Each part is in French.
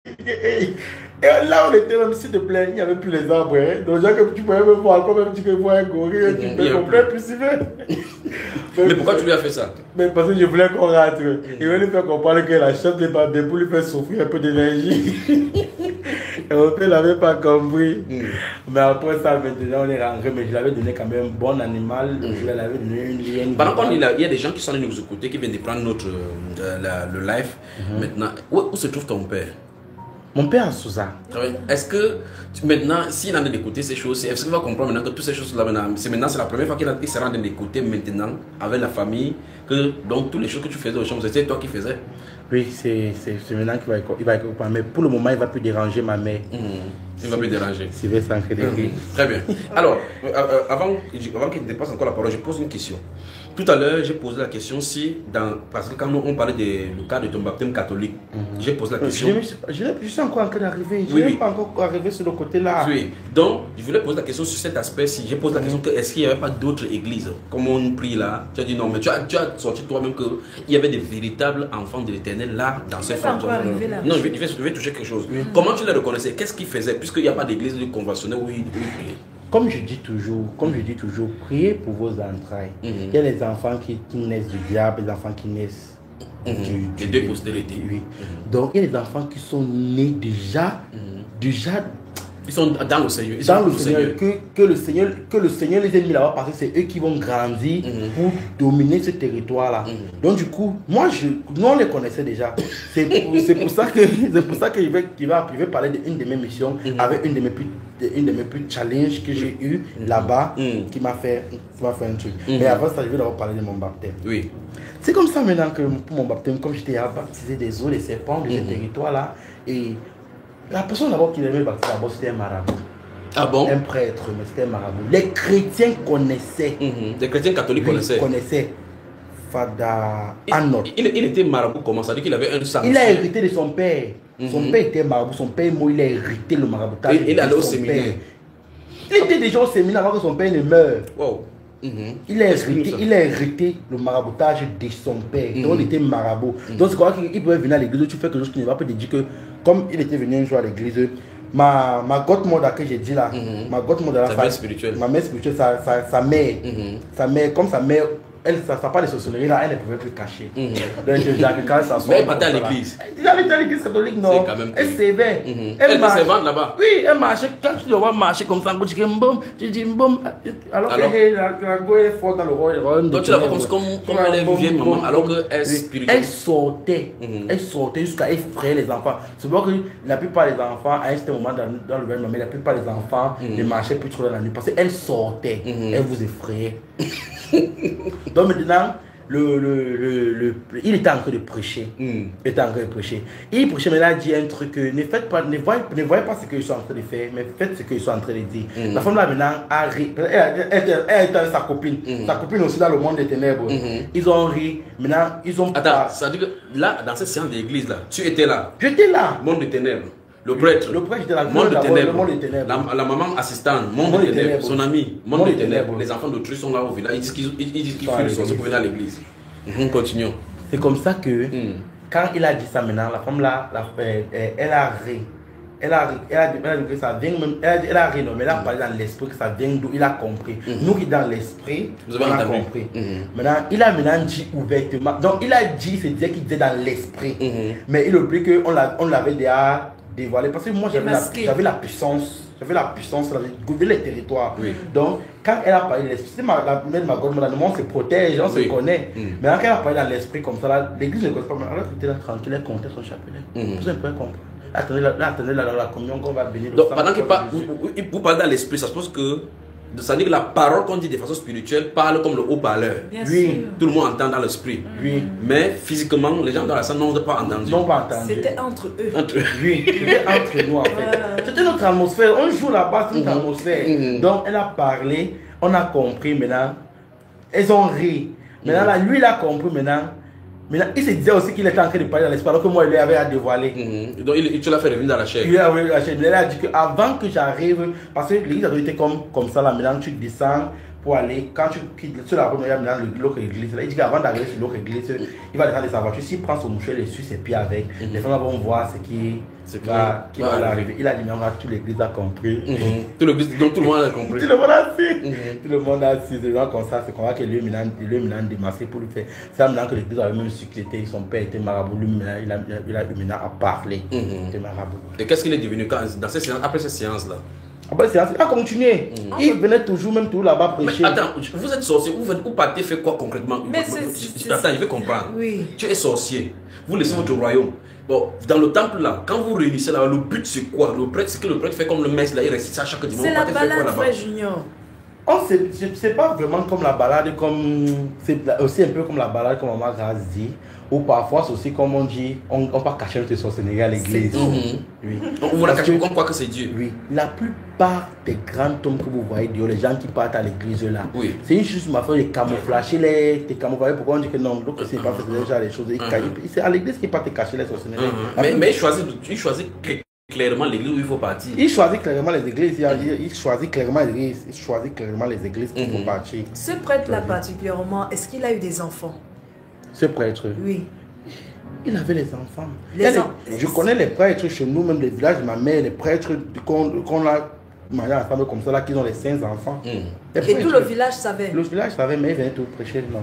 Et là, on était même, s'il te plaît, il n'y avait plus les arbres. Hein. Donc, genre que tu pouvais me voir, quand même, tu peux voir un gorille, tu peux comprendre plus si Mais pourquoi tu lui as fait ça? Mais parce que je voulais qu'on rentre. Il voulait lui faire comprendre que la chef n'est pas bien pour lui faire souffrir un peu d'énergie. Et on ne l'avait pas compris. Mais après ça, maintenant, on est rentré. Mais je l'avais donné quand même un bon animal. Je l'avais donné une ligne. Par contre, il y a des gens qui sont allés nous écouter, qui viennent de prendre le live. Maintenant, où se trouve ton père? Mon père en Sousa. Est-ce que maintenant, s'il a d'écouter ces choses, est-ce qu'il va comprendre maintenant que toutes ces choses-là, maintenant, c'est la première fois qu'il sera en train d'écouter maintenant avec la famille, que donc toutes les choses que tu faisais aux chambres, c'était toi qui faisais? Oui, c'est maintenant qu'il va écouter. Mais pour le moment, il ne va plus déranger ma mère. Il ne va plus déranger. C'est vrai, sans crédit. Très bien. Alors, avant qu'il ne dépasse encore la parole, je pose une question. Tout à l'heure, j'ai posé la question si, parce que quand on parlait du cas de ton baptême catholique, j'ai posé la question. Je suis encore en train d'arriver. Je Oui, n'ai pas encore arrivé sur le côté-là. Oui. Donc, je voulais poser la question sur cet aspect-ci. J'ai posé la question est-ce qu'il n'y avait pas d'autres églises comme on prie là? Tu as dit non, mais tu as sorti toi-même qu'il y avait des véritables enfants de l'Éternel là, dans cette forme. Non, je vais toucher quelque chose. Comment tu les reconnaissais? Qu'est-ce qu'ils faisaient? Puisqu'il n'y a pas d'église conventionnelle où ils priaient. Comme je dis toujours, priez pour vos entrailles. Il y a les enfants qui naissent du diable, les enfants qui naissent des deux postérités. Oui. Donc, il y a des enfants qui sont nés déjà, ils sont dans le Seigneur. Ils dans sont le Seigneur, que le Seigneur les a mis là-bas parce que c'est eux qui vont grandir pour dominer ce territoire-là. Donc du coup, nous on les connaissait déjà. C'est pour ça que je vais parler d'une de mes missions avec une de mes plus challenges que j'ai eu là-bas qui m'a fait un truc. Mais avant ça, je vais d'abord parler de mon baptême. Oui. C'est comme ça maintenant que pour mon baptême, comme j'étais baptisé des eaux, des serpents de ce territoire-là, et la personne d'abord qui m'avait baptisé d'abord c'était un marabout. Ah bon? Un prêtre, mais c'était un marabout. Les chrétiens connaissaient. Les chrétiens catholiques connaissaient Fada Anot. Il était marabout comment ça? Dit qu'il avait un sang. Il a hérité de son père. Son père était marabout. Son père, il a hérité le maraboutage. Il allait au séminaire. Il était déjà au séminaire avant que son père ne meure. Wow. Il a hérité le maraboutage de son père. Donc il était marabout. Donc c'est quoi qu'il pouvait venir à l'église. Tu fais quelque chose qui ne va pas te dire que, comme il était venu un jour à l'église, ma godmother que j'ai dit là, ma godmother, sa mère spirituelle, sa mère, comme sa mère, ça parle de sorcellerie là, elle ne pouvait plus cacher. Donc, mais elle partait à l'église. Il allait à l'église catholique, non. Elle s'éveille. Elle était servante là-bas. Oui, elle marchait. Quand tu dois marcher comme ça, tu dis boum. Alors que la go est forte dans le royaume. Donc tu la vois comme elle est vieille maman, alors qu'elle est spirituelle. Elle sortait jusqu'à effrayer les enfants. C'est vrai que la plupart des enfants, à un certain moment dans le royaume, mais la plupart des enfants ne marchaient plus trop dans la nuit parce qu'elle sortait. Elle vous effrayait. Donc maintenant, il était en train de prêcher. Il prêchait, mais là, il dit un truc que ne voyez pas ce que je suis en train de faire, mais faites ce que je suis en train de dire. La femme là maintenant a ri. Elle était avec sa copine. Sa copine aussi dans le monde des ténèbres. Ils ont ri. Maintenant, ils ont. Attends, ça veut dire que là, dans cette séance d'église là, tu étais là. J'étais là. Monde des ténèbres. Le prêtre était là. Monde de ténèbres. La maman assistante, monde de ténèbres. Son ami, monde de ténèbres. Les enfants d'autrui sont là au village. Ils disent qu'ils fuient le sorcier pour venir à l'église. Continuons. C'est comme ça que, quand il a dit ça maintenant, la femme là, elle a ri. Elle a dit que ça vient même. Elle a ri, non, mais elle a parlé dans l'esprit que ça vient d'où il a compris. Nous qui dans l'esprit, on a compris. Maintenant, il a maintenant dit ouvertement. Donc, il a dit, c'est dire qu'il disait dans l'esprit. Mais il oublie qu'on l'avait déjà dévoilé. Parce que moi, j'avais la puissance. J'avais la puissance, de gouverner les territoires. Donc, quand elle a parlé de l'esprit, c'est ma godmother, le monde se protège, on se connaît. Mais quand elle a parlé dans l'esprit comme ça, l'église ne connaît pas. Alors, elle était là tranquille, elle comptait son chapelet. Vous ne pouvez comprendre. Attendez là dans la communion qu'on va bénir. Donc, pendant qu'il vous parle dans l'esprit, ça suppose que. Ça veut dire que la parole qu'on dit de façon spirituelle parle comme le haut-parleur. Oui. Tout le monde entend dans l'esprit. Oui. Mais physiquement, les gens dans la salle n'ont pas entendu. C'était entre eux. Oui, c'était entre nous en fait. C'était notre atmosphère. On joue là-bas, c'est notre atmosphère. Donc elle a parlé, on a compris maintenant. Elles ont ri. Maintenant, là, lui, il a compris maintenant. Maintenant, il se disait aussi qu'il était en train de parler dans l'espace, alors que moi, il lui avait à dévoiler. Donc, tu l'as fait revenir dans la chair. Il a revenir dans la chair. Mais il a dit qu'avant que j'arrive, parce que l'église a été comme ça, là, maintenant, tu descends pour aller, quand tu quittes sur la route, il y a maintenant l'autre église. Là, il dit qu'avant d'arriver sur l'autre église, il va descendre de sa voiture. S'il prend son mouchoir, il essuie ses pieds avec. Les femmes vont voir ce qui va arriver. Il a dit, mais toute l'église a compris. Donc tout le monde a compris. Tout le monde a su. Tout le monde a su. Des gens comme ça, c'est qu'on voit que lui, maintenant démasqué pour lui faire. C'est maintenant que l'église avait même su qu'il était, son père était marabout. Lui, il a maintenant à parler. Il était marabout. Et qu'est-ce qu'il est devenu dans ces séances, après ces séances-là? Après, il a continué. Il venait toujours, même tout là-bas prêcher. Mais attends, vous êtes sorcier, ou partez fait quoi concrètement? Attends, je vais comprendre. Oui. Tu es sorcier, vous laissez votre royaume. Bon, dans le temple là, quand vous réunissez là, le but c'est quoi? Le prêtre, c'est que le prêtre fait comme le maître là, il récite ça chaque dimanche. C'est la balade, frère Junior. Oh, c'est pas vraiment comme la balade, c'est aussi un peu comme la balade comme Maman Grace dit. Ou parfois, c'est aussi comme on dit, on va cacher notre sorcellerie à l'église. Oui. On vous la cache comme quoi que c'est Dieu. Oui. La plupart des grands hommes que vous voyez, les gens qui partent à l'église là, oui. C'est une chose ma de camouflager les camouflager. Pourquoi on dit que non, donc c'est pas fait déjà les choses. C'est à l'église qu'il part te cacher les sorcelleries. Mais il choisit clairement l'église où il faut partir. Il choisit clairement les églises. Il choisit clairement les églises. Il choisit clairement les églises qu'il faut partir. Ce prêtre-là particulièrement, est-ce qu'il a eu des enfants? Ce prêtre? Oui. Il avait les enfants. Je connais les prêtres chez nous, même les villages de ma mère, les prêtres qu'on a mariés ensemble comme ça, là, qui ont les 5 enfants. Et tout le village savait? Le village savait, mais il venait tout prêcher, non.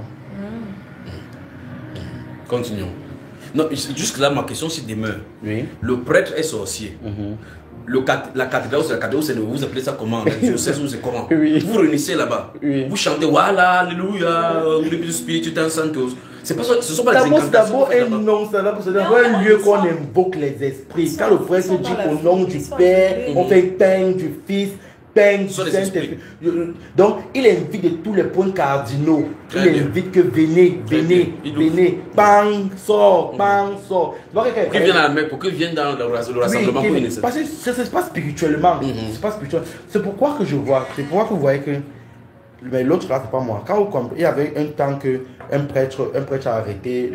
Continuons. Non, jusque là, ma question s'y demeure. Oui. Le prêtre est sorcier. La cathédrale, c'est vous appelez ça comment? C'est comment? Oui. Vous réunissez là-bas. Oui. Vous chantez, voilà, alléluia, le Spirit, c'est pas ça, ce sont pas les incantations. D'abord un nom, c'est un lieu qu'on invoque les esprits. Quand le prêtre dit au nom du Père, on fait pain du Fils, pain du Saint-Esprit. Donc, il invite de tous les points cardinaux. Il invite que venez, bang, sort. Pour qu'ils viennent à la mer, pour qu'ils viennent dans le rassemblement. Parce que ça se passe spirituellement. C'est pourquoi que je vois, c'est pourquoi que vous voyez que. Mais l'autre là, c'est pas moi. Quand il y avait un temps que un prêtre a arrêté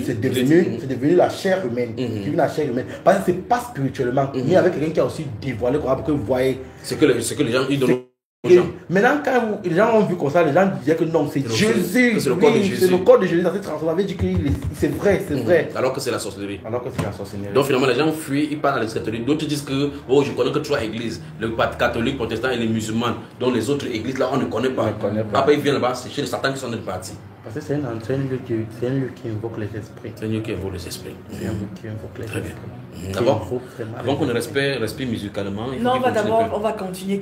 c'est devenu la chair humaine. La chair humaine. Parce que c'est pas spirituellement. Mais il y avait quelqu'un qui a aussi dévoilé pour que vous voyez. C'est que les gens ils donnent. Maintenant, quand les gens ont vu comme ça, les gens disaient que non, c'est Jésus. C'est le corps de Jésus. C'est le corps de Jésus. On avait dit que c'est vrai, c'est vrai. Alors que c'est la sorcellerie. Donc finalement, les gens fuient, ils partent à l'église catholique. D'autres disent que, oh, je connais que 3 églises, le catholique, protestant et les musulmans. Donc les autres églises là, on ne connaît pas. Après, ils viennent là-bas, c'est chez les satans qui sont de partis. Parce que c'est un lieu qui invoque les esprits. C'est un lieu qui invoque les esprits. Très bien. D'abord, avant qu'on respire musicalement, on va continuer.